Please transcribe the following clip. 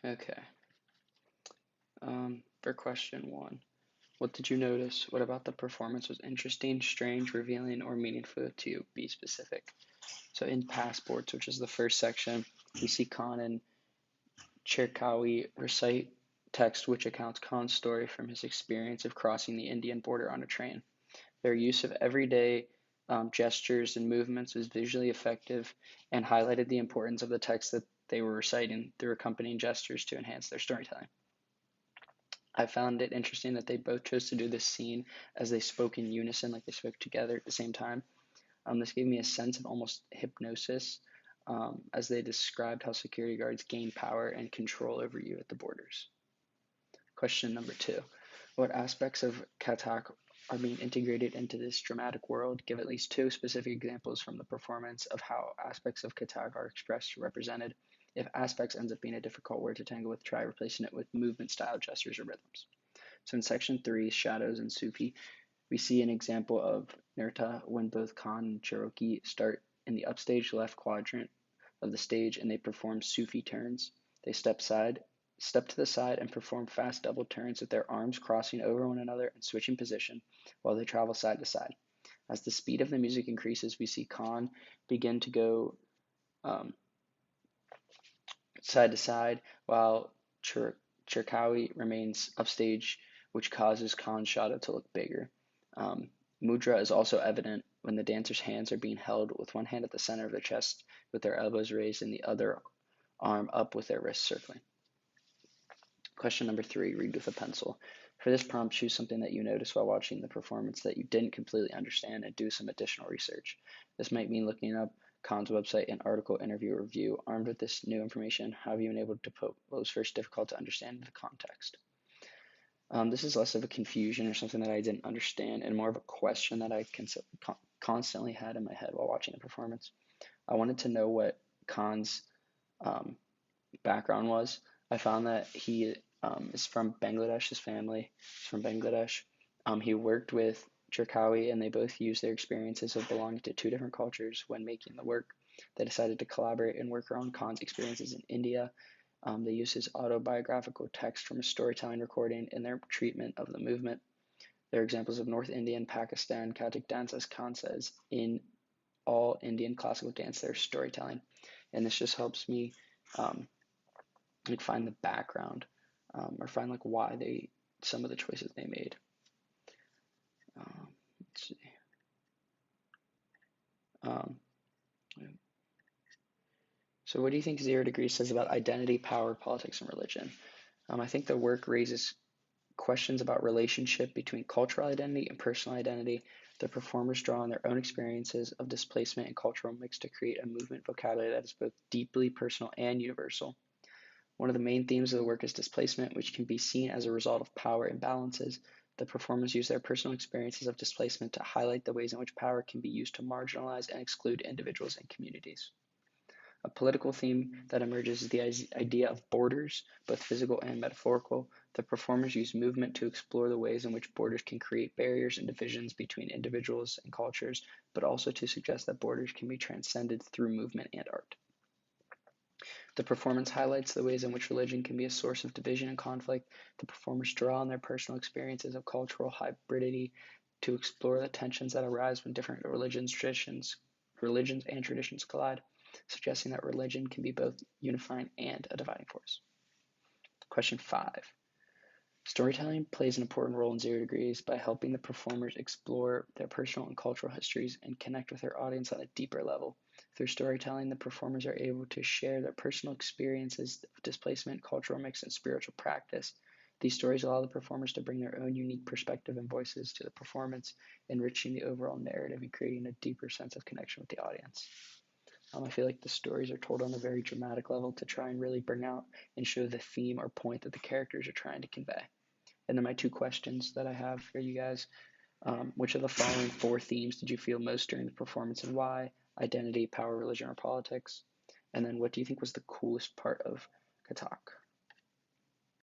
Okay. For question one, what did you notice? What about the performance was interesting, strange, revealing, or meaningful to you? Be specific. So in Passports, which is the first section, we see Khan and Cherkawi recite text which accounts Khan's story from his experience of crossing the Indian border on a train. Their use of everyday gestures and movements was visually effective and highlighted the importance of the text that they were reciting through accompanying gestures to enhance their storytelling. I found it interesting that they both chose to do this scene as they spoke in unison, like they spoke together at the same time. This gave me a sense of almost hypnosis as they described how security guards gain power and control over you at the borders. Question number two. What aspects of Katak are being integrated into this dramatic world? Give at least two specific examples from the performance of how aspects of Katak are expressed or represented. If aspects ends up being a difficult word to tangle with, try replacing it with movement style, gestures, or rhythms. So in section 3, Shadows and Sufi, we see an example of Nirta when both Khan and Cherokee start in the upstage left quadrant of the stage and they perform Sufi turns. They step to the side and perform fast double turns with their arms crossing over one another and switching position while they travel side to side. As the speed of the music increases, we see Khan begin to go side to side while Cherkawi remains upstage, which causes Khan's shadow to look bigger. Mudra is also evident when the dancer's hands are being held with one hand at the center of their chest with their elbows raised and the other arm up with their wrists circling. Question number 3, read with a pencil. For this prompt, choose something that you noticed while watching the performance that you didn't completely understand and do some additional research. This might mean looking up Khan's website, an article, interview, or review. Armed with this new information, how have you been able to put what was first difficult to understand in the context? This is less of a confusion or something that I didn't understand and more of a question that I constantly had in my head while watching the performance. I wanted to know what Khan's background was. I found that he is from Bangladesh. His family is from Bangladesh. He worked with Cherkawi, and they both used their experiences of belonging to two different cultures when making the work. They decided to collaborate and work around Khan's experiences in India. They used his autobiographical text from a storytelling recording in their treatment of the movement. There are examples of North Indian, Pakistan, Kathak dance, as Khan says, in all Indian classical dance, their storytelling. And this just helps me find the background or find why some of the choices they made. Let's see. So what do you think 0 Degrees says about identity, power, politics, and religion? I think the work raises questions about relationship between cultural identity and personal identity. The performers draw on their own experiences of displacement and cultural mix to create a movement vocabulary that is both deeply personal and universal. One of the main themes of the work is displacement, which can be seen as a result of power imbalances. The performers use their personal experiences of displacement to highlight the ways in which power can be used to marginalize and exclude individuals and communities. A political theme that emerges is the idea of borders, both physical and metaphorical. The performers use movement to explore the ways in which borders can create barriers and divisions between individuals and cultures, but also to suggest that borders can be transcended through movement and art. The performance highlights the ways in which religion can be a source of division and conflict. The performers draw on their personal experiences of cultural hybridity to explore the tensions that arise when different religions and traditions collide, suggesting that religion can be both unifying and a dividing force. Question 5. Storytelling plays an important role in 0 Degrees by helping the performers explore their personal and cultural histories and connect with their audience on a deeper level. Through storytelling, the performers are able to share their personal experiences of displacement, cultural mix, and spiritual practice. These stories allow the performers to bring their own unique perspective and voices to the performance, enriching the overall narrative and creating a deeper sense of connection with the audience. I feel like the stories are told on a very dramatic level to try and really bring out and show the theme or point that the characters are trying to convey. And then my 2 questions that I have for you guys. Which of the following 4 themes did you feel most during the performance and why? Identity, power, religion, or politics? And then what do you think was the coolest part of Katak?